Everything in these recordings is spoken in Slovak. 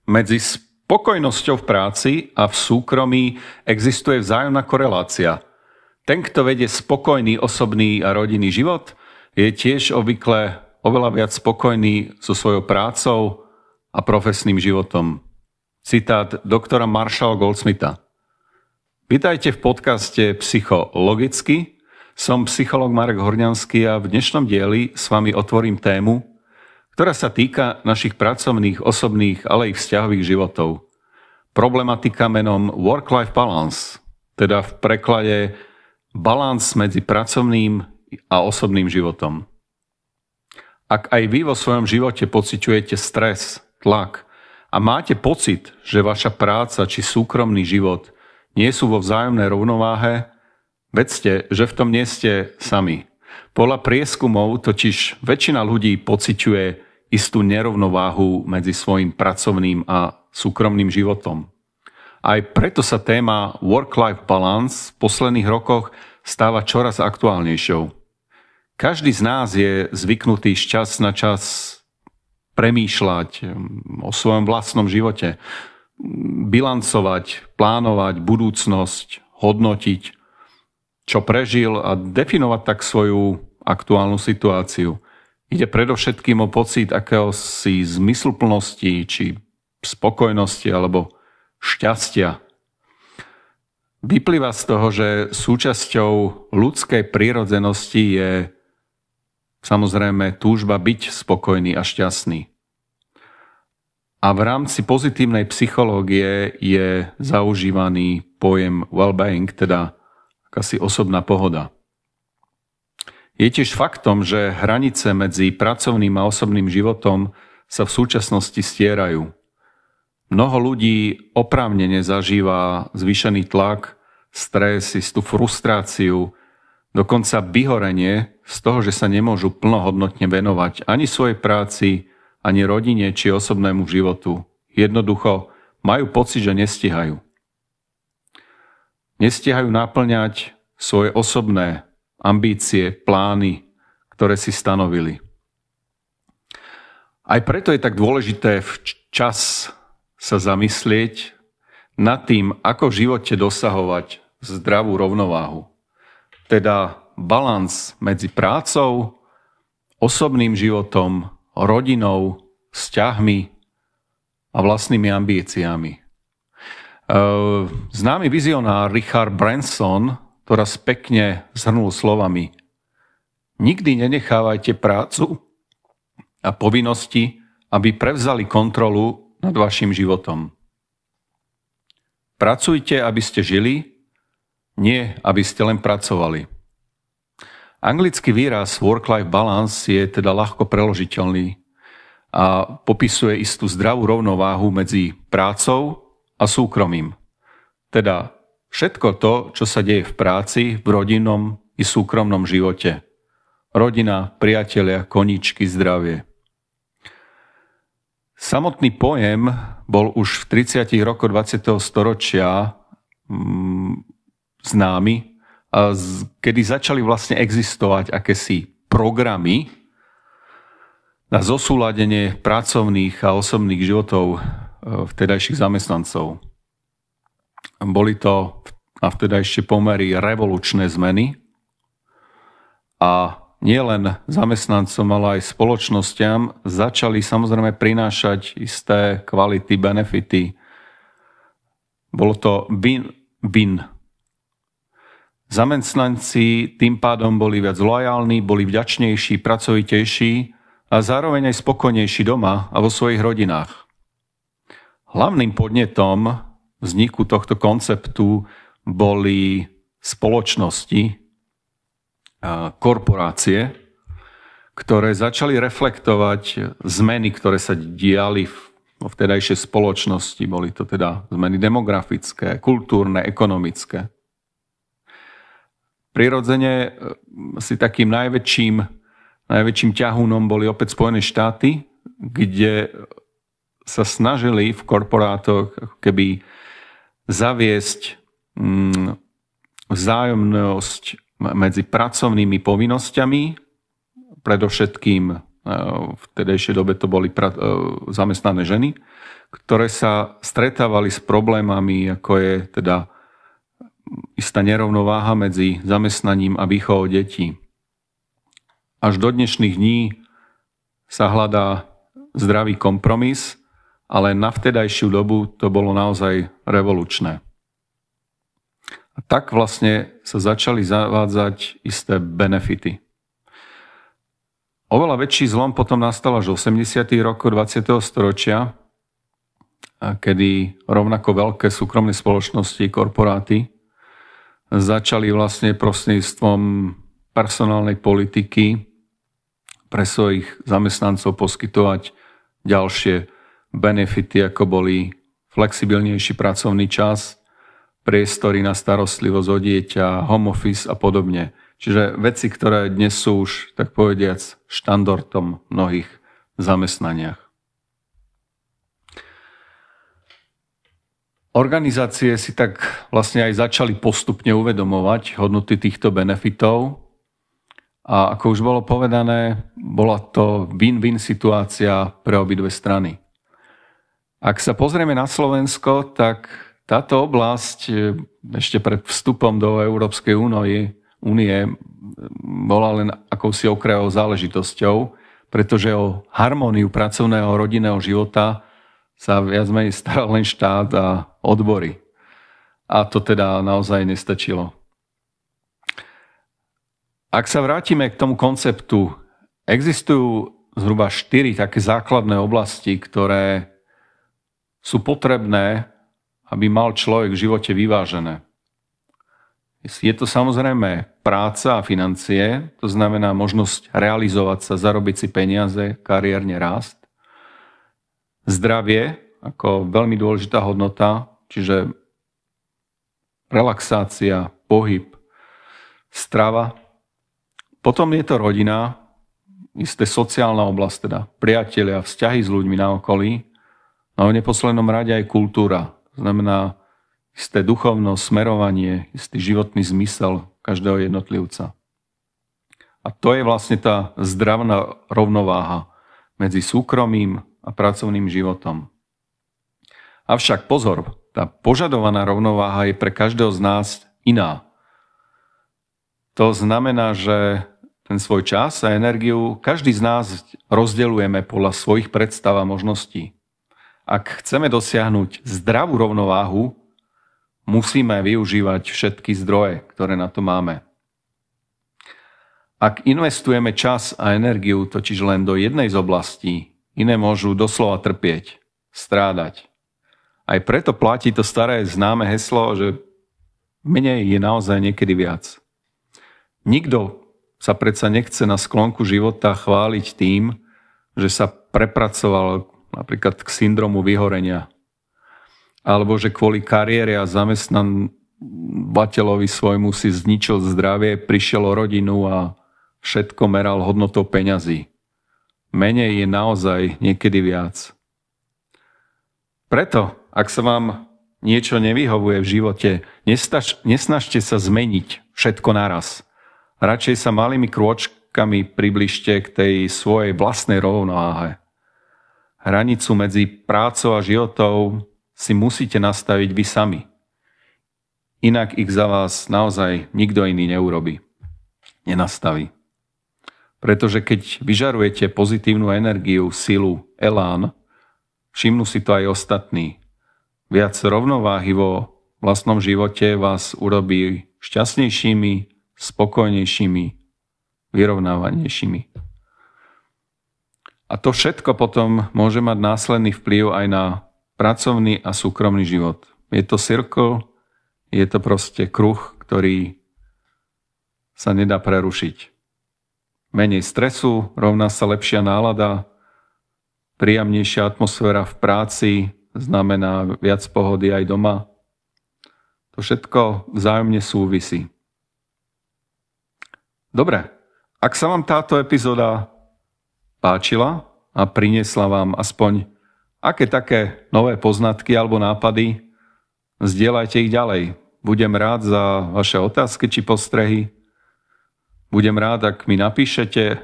Medzi spokojnosťou v práci a v súkromí existuje vzájomná korelácia. Ten, kto vedie spokojný osobný a rodinný život, je tiež obvykle oveľa viac spokojný so svojou prácou a profesným životom. Citát doktora Marshalla Goldsmitha. Vítajte v podcaste Psychologicky. Som psychológ Marek Horňanský a v dnešnom dieli s vami otvorím tému, ktorá sa týka našich pracovných, osobných, ale aj vzťahových životov. Problematika menom work-life balance, teda v preklade balans medzi pracovným a osobným životom. Ak aj vy vo svojom živote pociťujete stres, tlak a máte pocit, že vaša práca či súkromný život nie sú vo vzájomnej rovnováhe, vedzte, že v tom nie ste sami. Podľa prieskumov totiž väčšina ľudí pociťuje istú nerovnováhu medzi svojim pracovným a súkromným životom. Aj preto sa téma work-life balance v posledných rokoch stáva čoraz aktuálnejšou. Každý z nás je zvyknutý z čas na čas premýšľať o svojom vlastnom živote, bilancovať, plánovať budúcnosť, hodnotiť, čo prežil a definovať tak svoju aktuálnu situáciu. Ide predovšetkým o pocit akéhosi zmysluplnosti či spokojnosti alebo šťastia. Vyplýva z toho, že súčasťou ľudskej prirodzenosti je samozrejme túžba byť spokojný a šťastný. A v rámci pozitívnej psychológie je zaužívaný pojem well-being, teda akási osobná pohoda. Je tiež faktom, že hranice medzi pracovným a osobným životom sa v súčasnosti stierajú. Mnoho ľudí oprávnene zažíva zvýšený tlak, stres, istú frustráciu, dokonca vyhorenie z toho, že sa nemôžu plnohodnotne venovať ani svojej práci, ani rodine či osobnému životu. Jednoducho majú pocit, že nestihajú. Nestihajú naplňať svoje osobné ambície, plány, ktoré si stanovili. Aj preto je tak dôležité včas sa zamyslieť nad tým, ako v živote dosahovať zdravú rovnováhu. Teda balans medzi prácou, osobným životom, rodinou, vzťahmi a vlastnými ambíciami. Známy vizionár Richard Branson to raz pekne zhrnul slovami: nikdy nenechávajte prácu a povinnosti, aby prevzali kontrolu nad vašim životom. Pracujte, aby ste žili, nie aby ste len pracovali. Anglický výraz work-life balance je teda ľahko preložiteľný a popisuje istú zdravú rovnováhu medzi prácou a súkromím. Teda všetko to, čo sa deje v práci, v rodinnom i súkromnom živote. Rodina, priatelia, koníčky, zdravie. Samotný pojem bol už v 30. rokoch 20. storočia známy, kedy začali vlastne existovať akési programy na zosúladenie pracovných a osobných životov vtedajších zamestnancov. Boli to na vtedajšie pomery revolučné zmeny a nielen zamestnancom, ale aj spoločnostiam začali samozrejme prinášať isté kvality, benefity. Bolo to win-win. Zamestnanci tým pádom boli viac lojálni, boli vďačnejší, pracovitejší a zároveň aj spokojnejší doma a vo svojich rodinách. Hlavným podnetom vzniku tohto konceptu boli spoločnosti, korporácie, ktoré začali reflektovať zmeny, ktoré sa diali vo vtedajšej spoločnosti. Boli to teda zmeny demografické, kultúrne, ekonomické. Prirodzene si takým najväčším ťahúnom boli opäť Spojené štáty, kde sa snažili v korporátoch keby zaviesť vzájomnosť medzi pracovnými povinnosťami, predovšetkým v tedejšej dobe to boli zamestnané ženy, ktoré sa stretávali s problémami, ako je teda istá nerovnováha medzi zamestnaním a výchovou detí. Až do dnešných dní sa hľadá zdravý kompromis, ale na vtedajšiu dobu to bolo naozaj revolučné. A tak vlastne sa začali zavádzať isté benefity. Oveľa väčší zlom potom nastal až v 80. rokoch 20. storočia, kedy rovnako veľké súkromné spoločnosti, korporáty začali vlastne prostredníctvom personálnej politiky pre svojich zamestnancov poskytovať ďalšie benefity, ako boli flexibilnejší pracovný čas, priestory na starostlivosť o dieťa, home office a podobne. Čiže veci, ktoré dnes sú už, tak povediac, štandardom v mnohých zamestnaniach. Organizácie si tak vlastne aj začali postupne uvedomovať hodnoty týchto benefitov a ako už bolo povedané, bola to win-win situácia pre obidve strany. Ak sa pozrieme na Slovensko, tak táto oblasť ešte pred vstupom do Európskej únie bola len akousi okrajovou záležitosťou, pretože o harmóniu pracovného a rodinného života sa viac menej staral len štát a odbory. A to teda naozaj nestačilo. Ak sa vrátime k tomu konceptu, existujú zhruba 4 také základné oblasti, ktoré sú potrebné, aby mal človek v živote vyvážené. Je to samozrejme práca a financie, to znamená možnosť realizovať sa, zarobiť si peniaze, kariérne rásť. Zdravie ako veľmi dôležitá hodnota, čiže relaxácia, pohyb, strava. Potom je to rodina, isté sociálna oblasť, teda priatelia, vzťahy s ľuďmi na okolí, no a v neposlednom rade aj kultúra. To znamená isté duchovnosť, smerovanie, istý životný zmysel každého jednotlivca. A to je vlastne tá zdravá rovnováha medzi súkromím a pracovným životom. Avšak pozor, tá požadovaná rovnováha je pre každého z nás iná. To znamená, že ten svoj čas a energiu každý z nás rozdeľujeme podľa svojich predstav a možností. Ak chceme dosiahnuť zdravú rovnováhu, musíme využívať všetky zdroje, ktoré na to máme. Ak investujeme čas a energiu totiž len do jednej z oblastí, iné môžu doslova trpieť, strádať. Aj preto platí to staré známe heslo, že menej je naozaj niekedy viac. Nikto sa predsa nechce na sklonku života chváliť tým, že sa prepracoval napríklad k syndromu vyhorenia. Alebo že kvôli kariére a zamestnávateľovi svojmu si zničil zdravie, prišiel o rodinu a všetko meral hodnotou peňazí. Menej je naozaj niekedy viac. Preto, ak sa vám niečo nevyhovuje v živote, nesnažte sa zmeniť všetko naraz. Radšej sa malými krôčkami približte k tej svojej vlastnej rovnováhe. Hranicu medzi prácou a životom si musíte nastaviť vy sami. Inak ich za vás naozaj nikto iný neurobi. Nenastaví. Pretože keď vyžarujete pozitívnu energiu, silu, elán, všimnú si to aj ostatní. Viac rovnováhy vo vlastnom živote vás urobí šťastnejšími, spokojnejšími, vyrovnávanejšími. A to všetko potom môže mať následný vplyv aj na pracovný a súkromný život. Je to circle, je to proste kruh, ktorý sa nedá prerušiť. Menej stresu, rovná sa lepšia nálada, príjemnejšia atmosféra v práci, znamená viac pohody aj doma. To všetko vzájomne súvisí. Dobre, ak sa vám táto epizóda páčila a priniesla vám aspoň aké také nové poznatky alebo nápady, zdieľajte ich ďalej. Budem rád za vaše otázky či postrehy. Budem rád, ak mi napíšete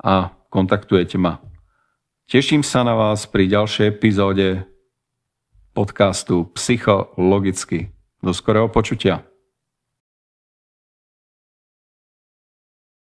a v kontaktujete ma. Teším sa na vás pri ďalšej epizóde podcastu Psychologicky. Do skorého počutia.